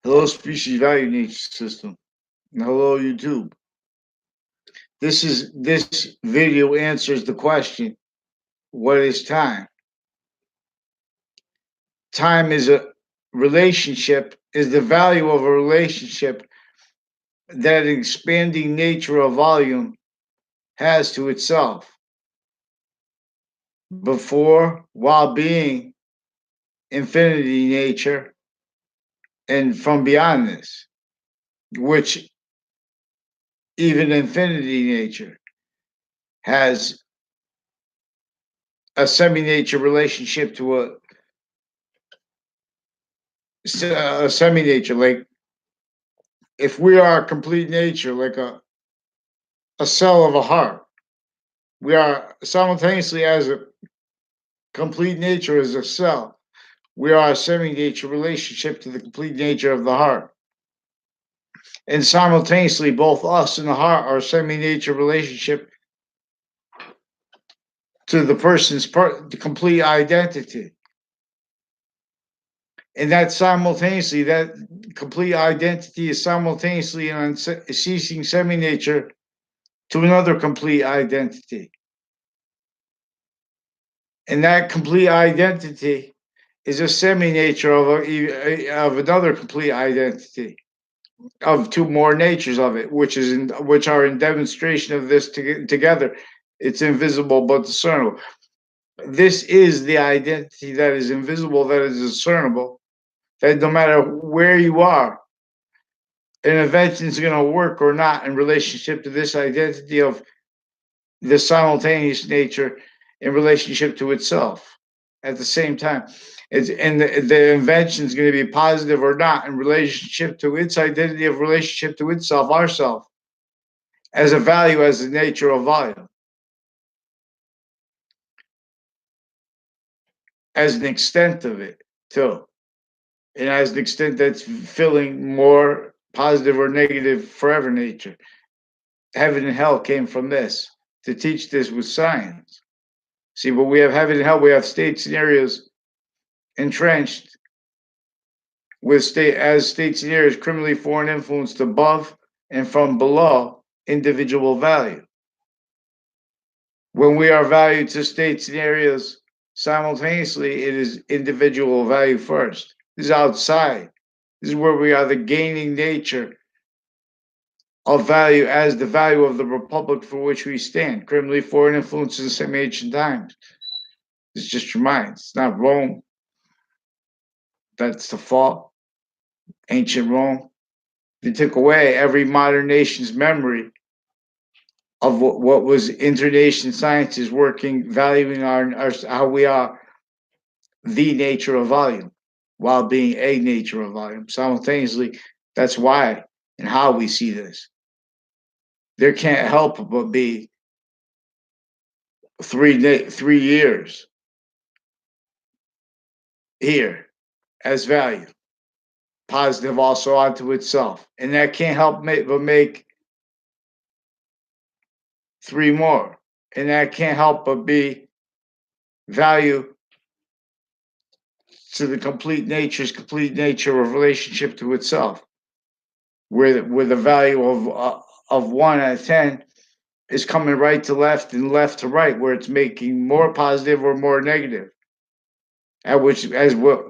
Hello, species value nature system. And hello, YouTube. This video answers the question, what is time? Time is a relationship, is the value of a relationship that an expanding nature of volume has to itself before, while being infinity nature, and from beyond this, which even infinity nature has a semi-nature relationship to a semi-nature. Like if we are a complete nature, like a cell of a heart, we are simultaneously as a complete nature as a cell. We are a semi-nature relationship to the complete nature of the heart. And simultaneously, both us and the heart are a semi-nature relationship to the person's the complete identity. And that simultaneously, that complete identity is simultaneously an unceasing semi-nature to another complete identity. And that complete identity is a semi-nature of another complete identity of two more natures of it, which are in demonstration of this together. It's invisible but discernible. This is the identity that is invisible, that is discernible. That no matter where you are, an invention is going to work or not in relationship to this identity of the simultaneous nature in relationship to itself at the same time. And the invention is going to be positive or not in relationship to its identity of relationship to itself, ourself, as a value, as the nature of volume, as an extent of it, too. And as an extent that's filling more positive or negative forever nature. Heaven and hell came from this to teach this with science. See, but we have heaven and hell, we have state scenarios entrenched with state scenarios criminally foreign influenced above and from below individual value. When we are valued to state scenarios simultaneously, it is individual value first. This is outside. This is where we are the gaining nature of value as the value of the republic for which we stand. Criminally foreign influences in some ancient times. It's just your mind. It's not Rome. That's the fault. Ancient Rome. They took away every modern nation's memory of what was internation sciences working, valuing our how we are the nature of volume while being a nature of volume. Simultaneously, that's why and how we see this. There can't help but be 3 years here as value, positive also onto itself. And that can't help but make 3 more. And that can't help but be value to the complete nature of relationship to itself, where the value of 1 out of 10 is coming right to left and left to right, where it's making more positive or more negative. At which as what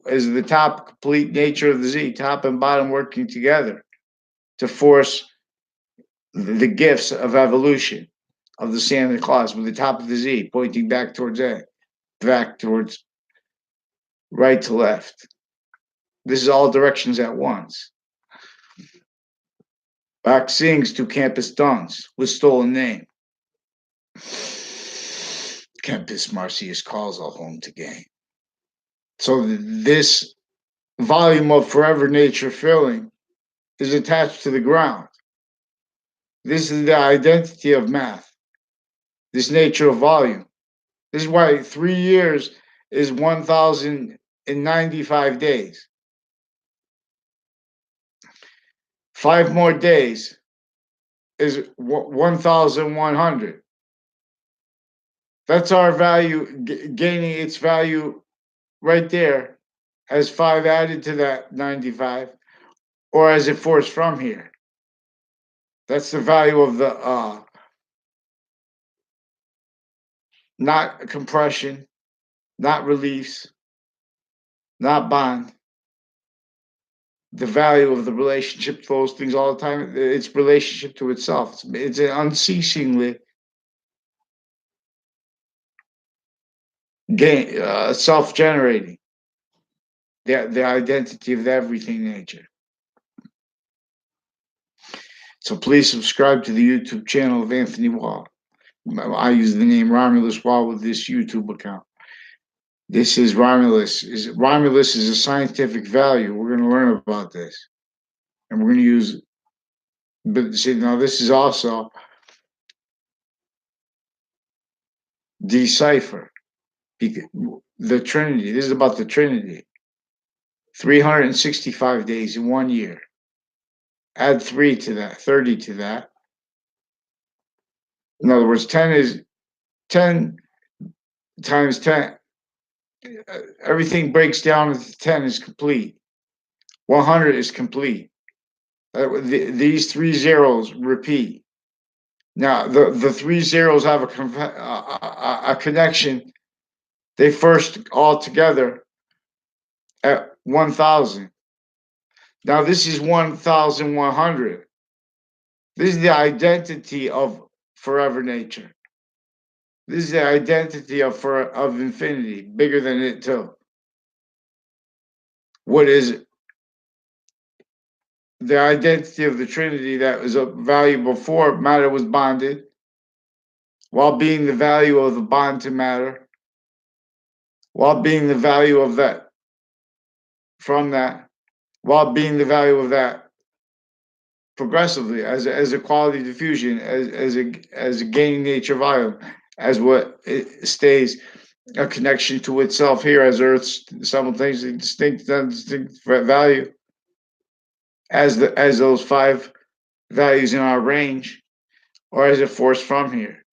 is the top complete nature of the Z, top and bottom working together to force the gifts of evolution of the Santa Claus with the top of the Z pointing back towards A, back towards right to left. This is all directions at once. Bach sings to Campus Dons with stolen name. Campus Marcius calls all home to gain. So this volume of forever nature filling is attached to the ground. This is the identity of math, this nature of volume. This is why 3 years is 1,095 days. 5 more days is 1,100. That's our value, gaining its value right there as 5 added to that 95. or as it forced from here. That's the value of the not compression, not release, not bond. The value of the relationship to those things all the time. Its relationship to itself. It's an unceasingly self-generating. The identity of the everything nature. So please subscribe to the YouTube channel of Anthony Wall. I use the name Romulus Wall with this YouTube account. This is Romulus. Romulus is a scientific value. We're going to learn about this, and we're going to use. But see, now this is also decipher the Trinity. This is about the Trinity. 365 days in 1 year. Add 3 to that, 30 to that. In other words, 10 times 10. Everything breaks down into 10 is complete. 100 is complete. These 3 zeros repeat. Now, the 3 zeros have a connection. They first all together at 1,000. Now, this is 1,100. This is the identity of forever nature. This is the identity of infinity, bigger than it too. What is it? The identity of the Trinity that was of value before matter was bonded, while being the value of the bond to matter, while being the value of that from that, while being the value of that progressively as a quality diffusion, as a gaining nature volume, as what it stays a connection to itself here as Earth's simultaneously distinct and undistinct value, as those 5 values in our range, or as a force from here,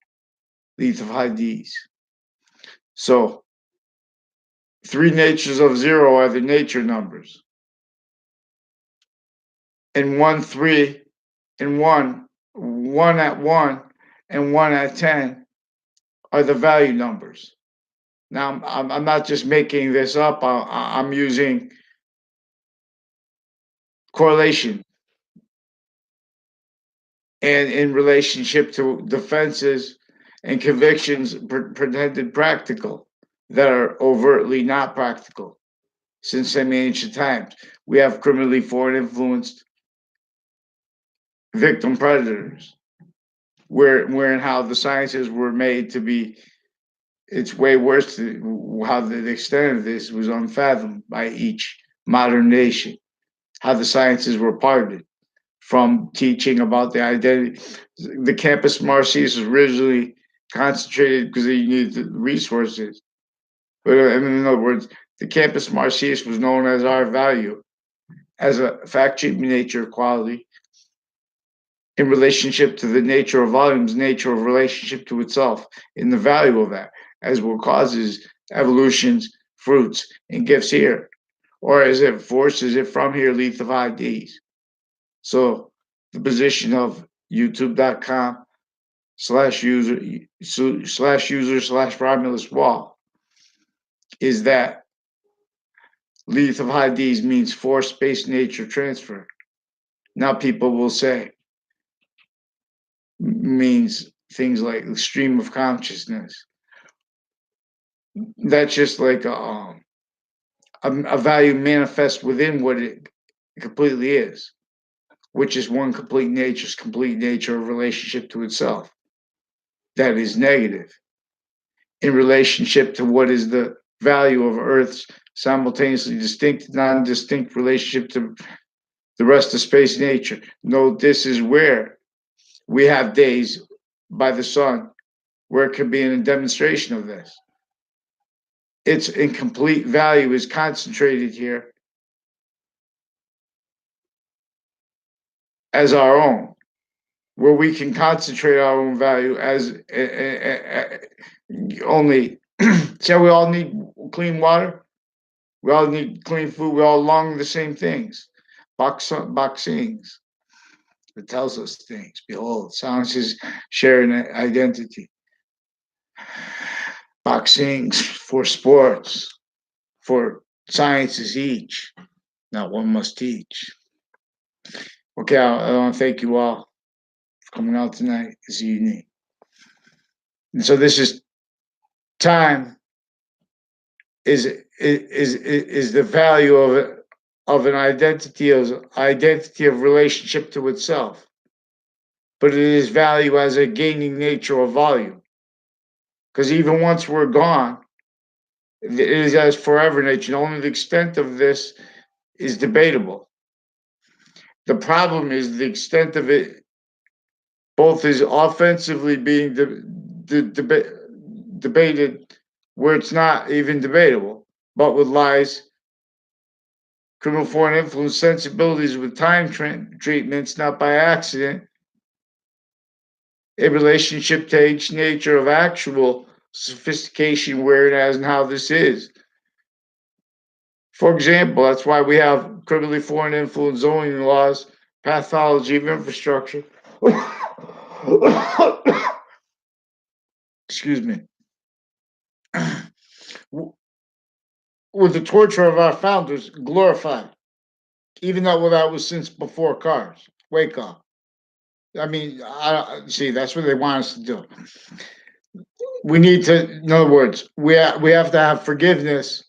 Lethe of Hades. So 3 natures of 0 are the nature numbers, and 1, 3, and 1 at 1, and 1 at 10 are the value numbers. Now, I'm not just making this up. I'm using correlation and in relationship to defenses and convictions pretended practical that are overtly not practical. Since semi-ancient times, we have criminally foreign influenced victim predators, where and how the sciences were made to be. It's way worse. How the extent of this was unfathomed by each modern nation. How the sciences were parted from teaching about the identity. The campus Marcius was originally concentrated because they needed the resources. But in other words, the campus Marcius was known as our value, as a fact treatment nature quality in relationship to the nature of volumes, nature of relationship to itself, in the value of that, as what causes evolutions, fruits, and gifts here. Or as it forces it from here, Lethe of Hades. So the position of youtube.com/user/slash Romulus Wall is that Lethe of Hades means force space nature transfer. Now people will say means things like the stream of consciousness. That's just like a value manifest within what it completely is, which is one complete nature of relationship to itself. That is negative in relationship to what is the value of Earth's simultaneously distinct, non-distinct relationship to the rest of space nature. Note this is where we have days by the sun where it could be in a demonstration of this. Its incomplete value is concentrated here as our own, where we can concentrate our own value as only. So we all need clean water. We all need clean food. We all long the same things. Boxings. It tells us things. Behold, sciences share an identity. Boxings for sports, for sciences each. Not one must teach. Okay, I want to thank you all for coming out tonight, this evening. And so this is time is the value of an identity of relationship to itself, but it is value as a gaining nature of volume. Because even once we're gone, it is as forever nature. Only the extent of this is debatable. The problem is the extent of it, both is offensively being debated, where it's not even debatable, but with lies, criminal foreign influence, sensibilities with time treatments, not by accident, a relationship to each nature of actual sophistication, where it has and how this is. For example, that's why we have criminally foreign influence zoning laws, pathology of infrastructure. Excuse me. With the torture of our founders glorified, even though that was since before cars. Wake up. I mean, see, that's what they want us to do. We need to, in other words, we have to have forgiveness,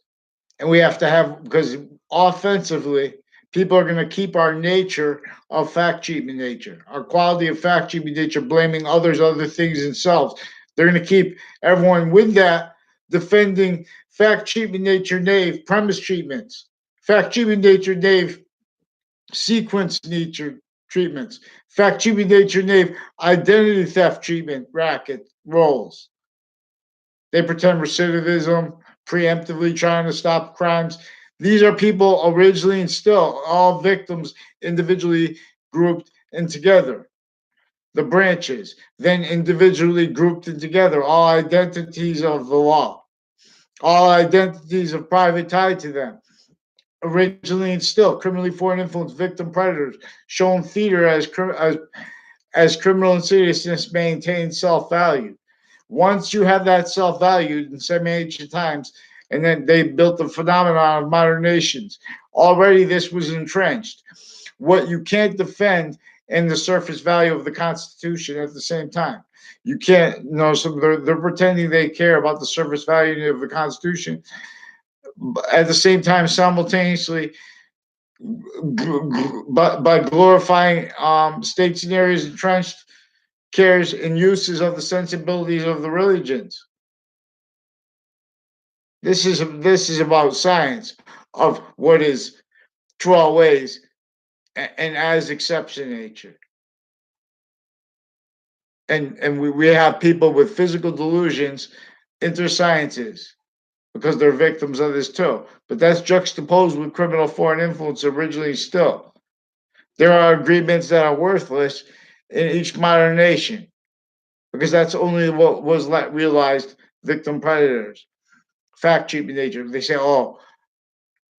and we have to have, because offensively, people are going to keep our nature of fact treatment nature, our quality of fact treatment nature, blaming others, other things, and selves. They're going to keep everyone with that defending fact treatment nature, nave, premise treatments, fact treatment nature, nave, sequence nature treatments, fact treatment nature, nave, identity theft treatment, racket, roles. They pretend recidivism, preemptively trying to stop crimes. These are people originally and still all victims individually grouped and together. The branches, then individually grouped and together, all identities of the law, all identities of private tied to them. Originally and still, criminally foreign influence victim predators, shown theater as criminal insidiousness maintains self value. Once you have that self value in some ancient times, and then they built the phenomenon of modern nations, already this was entrenched. What you can't defend in the surface value of the Constitution at the same time. You can't, so they're pretending they care about the surface value of the Constitution. At the same time, simultaneously, but by glorifying states and areas entrenched cares and uses of the sensibilities of the religions. This is about science of what is true always and as exception nature. And we have people with physical delusions enter sciences because they're victims of this too. But that's juxtaposed with criminal foreign influence originally still. There are agreements that are worthless in each modern nation because that's only what was realized victim predators. Fact treatment nature. They say, oh,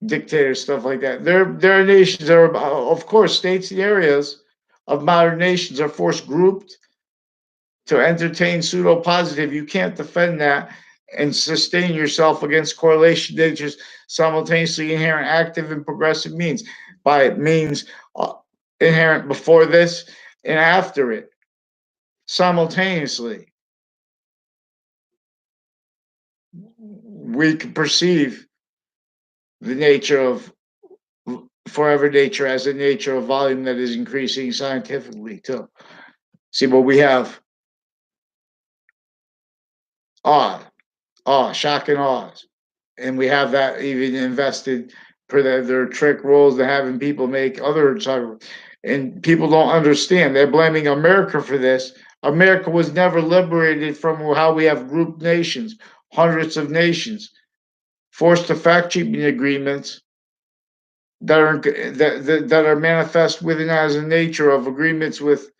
dictators, stuff like that. There are nations that are, of course, states and areas of modern nations are forced grouped to entertain pseudo positive. You can't defend that and sustain yourself against correlation natures simultaneously inherent active and progressive means by means inherent before this and after it simultaneously. We can perceive the nature of forever nature as a nature of volume that is increasing scientifically too. See, but we have shock and awe, and we have that even invested for their trick roles to having people make other, and people don't understand. They're blaming America for this. America was never liberated from how we have grouped nations, hundreds of nations, forced to fact cheating agreements that are manifest within as a nature of agreements with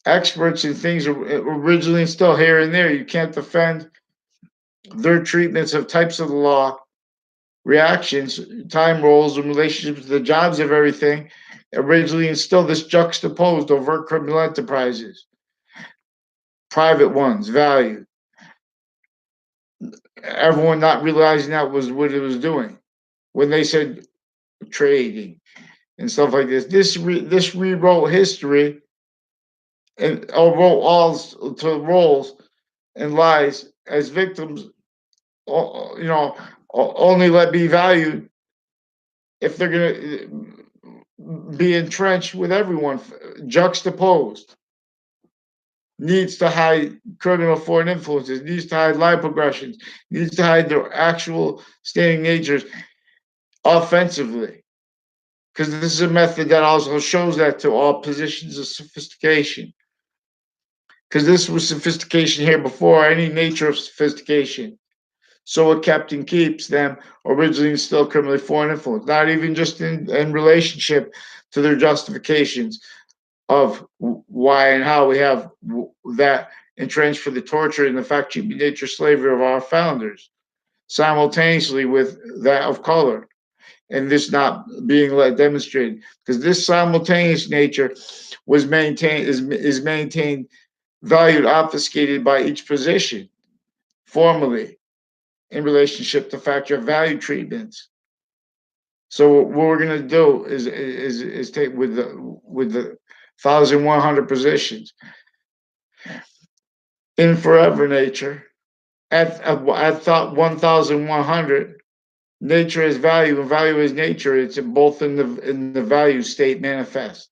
experts and things originally still here and there. You can't defend their treatments of types of the law reactions, time roles, and relationships to the jobs of everything originally instilled this juxtaposed overt criminal enterprises, private ones, value. Everyone not realizing that was what it was doing. When they said trading and stuff like this, this rewrote history and wrote all to roles and lies as victims. You know, only let be valued if they're going to be entrenched with everyone, juxtaposed. Needs to hide criminal foreign influences, needs to hide line progressions, needs to hide their actual standing natures offensively. Because this is a method that also shows that to all positions of sophistication. Because this was sophistication here before any nature of sophistication. So it kept and keeps them originally still criminally foreign influence, not even just in relationship to their justifications of why and how we have that entrenched for the torture and the fact cheating nature slavery of our founders, simultaneously with that of color, and this not being let demonstrated, because this simultaneous nature was maintained is maintained, valued, obfuscated by each position formally in relationship to factor of value treatments. So what we're going to do is take with the 1,100 positions in forever nature at thought 1,100. Nature is value and value is nature. It's both in the value state manifest.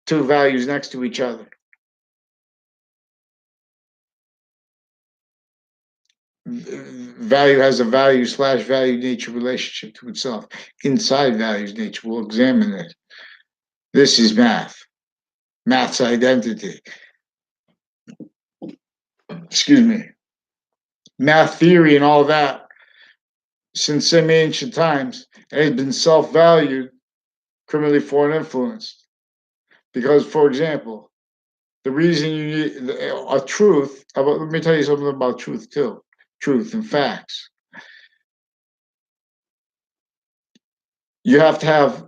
Two values next to each other. Value has a value / value nature relationship to itself. Inside values nature. We'll examine it. This is math. Math's identity. Excuse me. Math theory and all that since semi-ancient times has been self-valued, criminally foreign influenced. Because, for example, the reason you need a truth, let me tell you something about truth too. Truth and facts. You have to have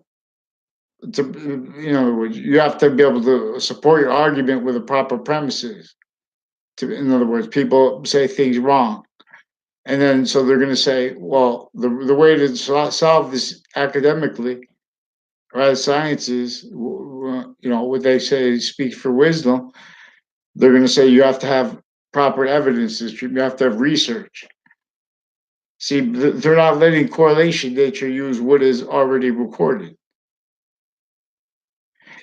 you have to be able to support your argument with the proper premises. In other words, people say things wrong. And then so they're going to say, well, the way to solve this academically, right, sciences, what they say speaks for wisdom. They're going to say you have to have proper evidences. You have to have research. See, they're not letting correlation nature use what is already recorded.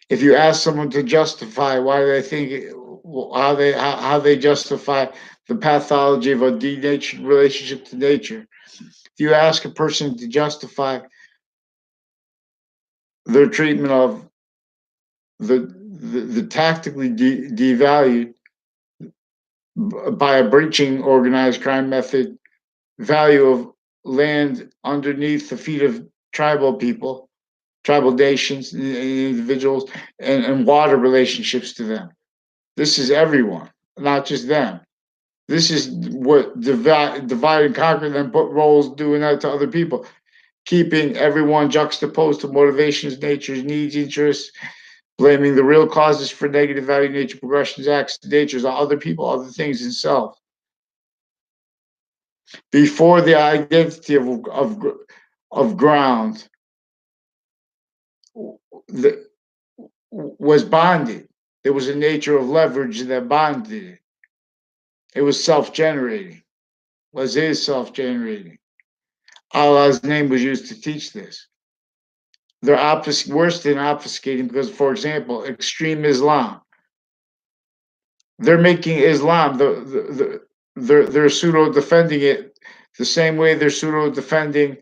If you ask someone to justify why they think how they justify the pathology of a denatured relationship to nature, if you ask a person to justify their treatment of the tactically devalued by a breaching organized crime method value of land underneath the feet of tribal people, tribal nations, individuals, and water relationships to them. This is everyone, not just them. This is what divide and conquer, then put roles doing that to other people, keeping everyone juxtaposed to motivations, natures, needs, interests, blaming the real causes for negative value, nature, progressions, acts, natures on other people, other things, and self. Before the identity of ground the, was bonded, there was a nature of leverage that bonded it. It was self-generating. Is self-generating. Allah's name was used to teach this. They're worse than obfuscating because, for example, extreme Islam. They're making Islam they're pseudo defending it the same way they're pseudo defending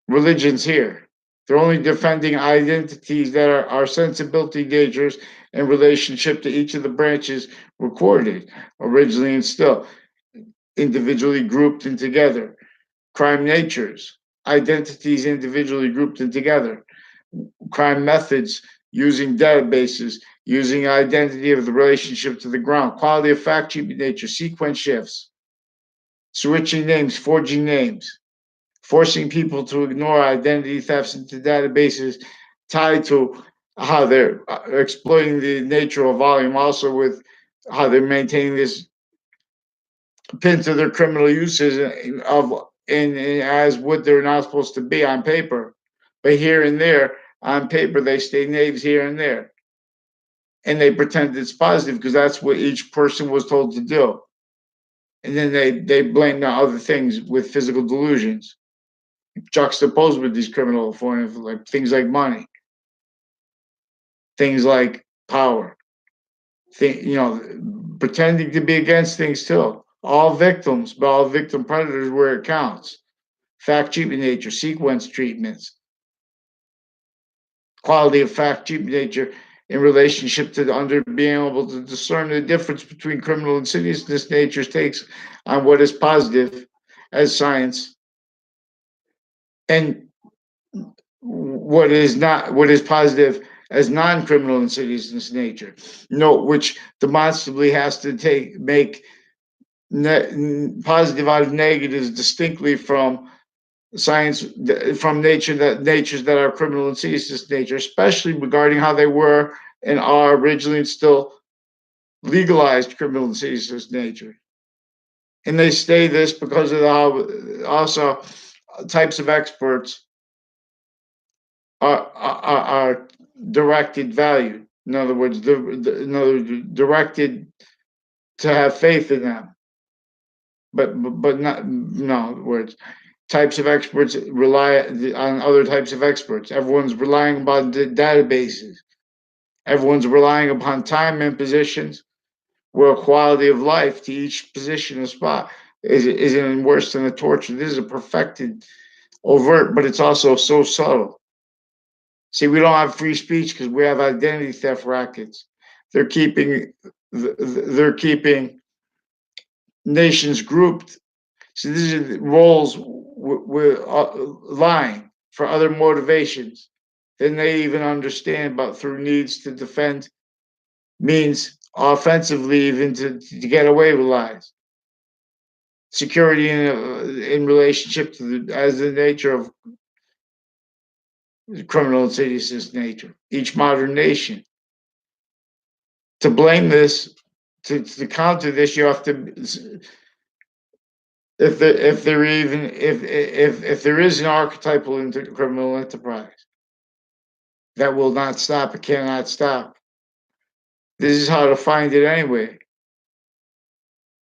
religions here. They're only defending identities that are sensibility natures in relationship to each of the branches recorded originally and still individually grouped and together. Crime natures, identities individually grouped and together. Crime methods using databases, using identity of the relationship to the ground. Quality of fact, nature, sequence shifts. switching names, forging names, forcing people to ignore identity thefts into databases tied to how they're exploiting the nature of volume, also with how they're maintaining this pin to their criminal uses of in as what they're not supposed to be on paper, but here and there on paper they stay knaves here and there, and they pretend it's positive because that's what each person was told to do, and then they blame the other things with physical delusions juxtaposed with these criminal forms, like things like money, things like power, pretending to be against things too. All victims, but all victim predators where it counts. Fact cheaping nature, sequence treatments, quality of fact cheaping nature in relationship to the under being able to discern the difference between criminal insidiousness nature's takes on what is positive as science and what is positive as non-criminal insidiousness nature. Note which demonstrably has to make positive out of negatives distinctly from science, from natures that are criminal insidious nature, especially regarding how they were and are originally and still legalized criminal insidious nature. And they stay this because of how also types of experts are directed value. In other words, directed to have faith in them, but not, no, in other words, types of experts rely on other types of experts. Everyone's relying upon the databases. Everyone's relying upon time and positions where quality of life to each position and spot isn't worse than a torture. This is a perfected overt, but it's also so subtle. See, we don't have free speech because we have identity theft rackets. They're keeping they're keeping nations grouped. So these are roles with lying for other motivations than they even understand, but through needs to defend means offensively even to get away with lies. Security in relationship to as the nature of criminal insidiousness nature. Each modern nation to blame this to counter this, you have to if there is an archetypal criminal enterprise that will not stop, it cannot stop. This is how to find it anyway,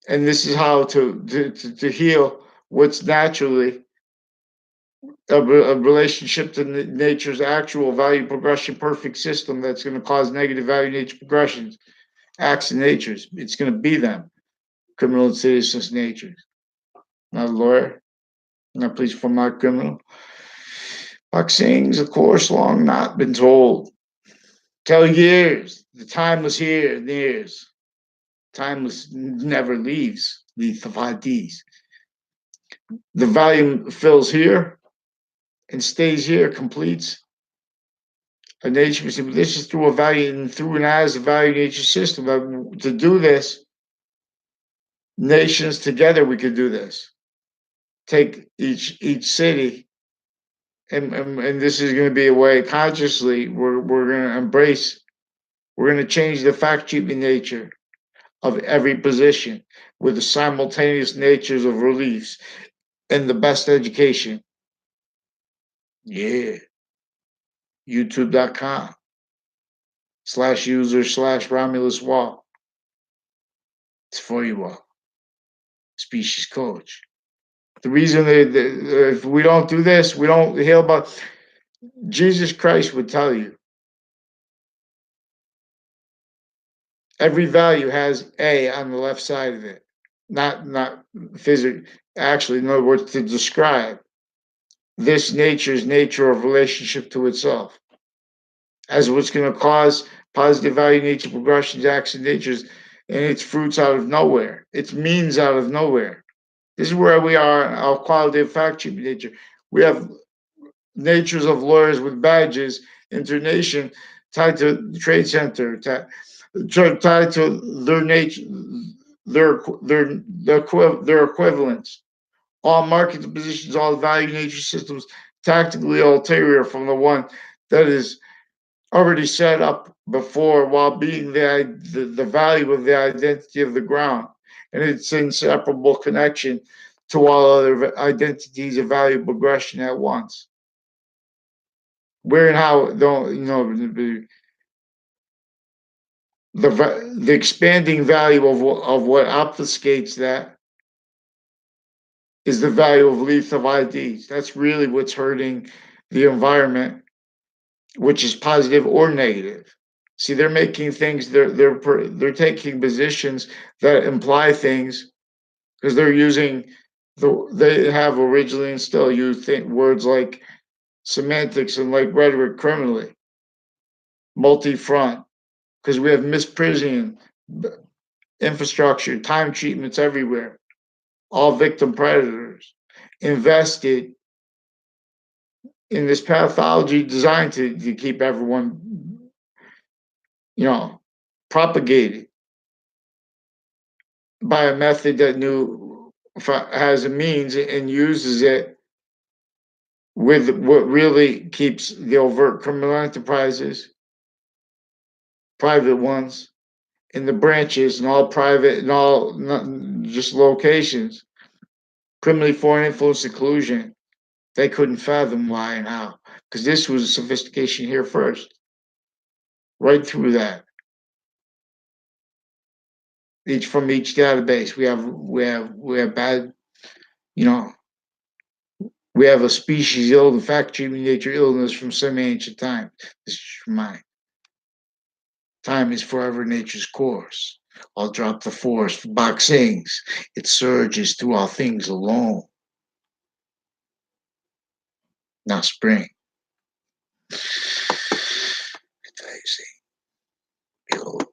and this is how to heal what's naturally a relationship to nature's actual value progression perfect system that's going to cause negative value nature progressions, acts of natures. It's going to be them, criminal insidiousness natures. Not a lawyer, not police for my criminal. Buck sings, of course, long not been told. Tell years, the time was here, years. Timeless never leaves, Lethe of Hades. The volume fills here and stays here, completes a nature. This is through a value and through and as a value nature system. To do this, nations together, we could do this. Take each city, and this is going to be a way consciously we're going to embrace. We're going to change the fact keeping nature of every position with the simultaneous natures of reliefs and the best education. Yeah. YouTube.com/user/Romulus Wall. It's for you all. Species coach. The reason that if we don't do this, we don't heal about Jesus Christ would tell you every value has A on the left side of it. Not physically, actually, in other words, to describe this nature's nature of relationship to itself as what's going to cause positive value nature progressions, acts and natures, and its fruits out of nowhere, its means out of nowhere. This is where we are in our quality of fact sheet nature. We have natures of lawyers with badges, internation tied to the trade center, tied to their nature, their equivalents. All market positions, all value nature systems tactically ulterior from the one that is already set up before, while being the value of the identity of the ground and its inseparable connection to all other identities of value progression at once. Where and how don't the expanding value of what obfuscates that is the value of Lethe of Hades. That's really what's hurting the environment, which is positive or negative. See, they're making things. They're taking positions that imply things because they're using they have originally and still use words like semantics and like rhetoric criminally, multi-front, because we have misprision infrastructure, time treatments everywhere, all victim predators invested in this pathology designed to keep everyone, you know, propagated by a method that has a means and uses it with what really keeps the overt criminal enterprises, private ones, and the branches and all private and all not just locations, criminally foreign influence seclusion. They couldn't fathom why and how, because this was sophistication here first, right through that. Each from each database, we have bad, you know, we have a species ill, the fact treatment nature illness from some ancient time. This is mine. Time is forever nature's course. I'll drop the force. Bach sings. It surges through all things alone. Now spring. Behold,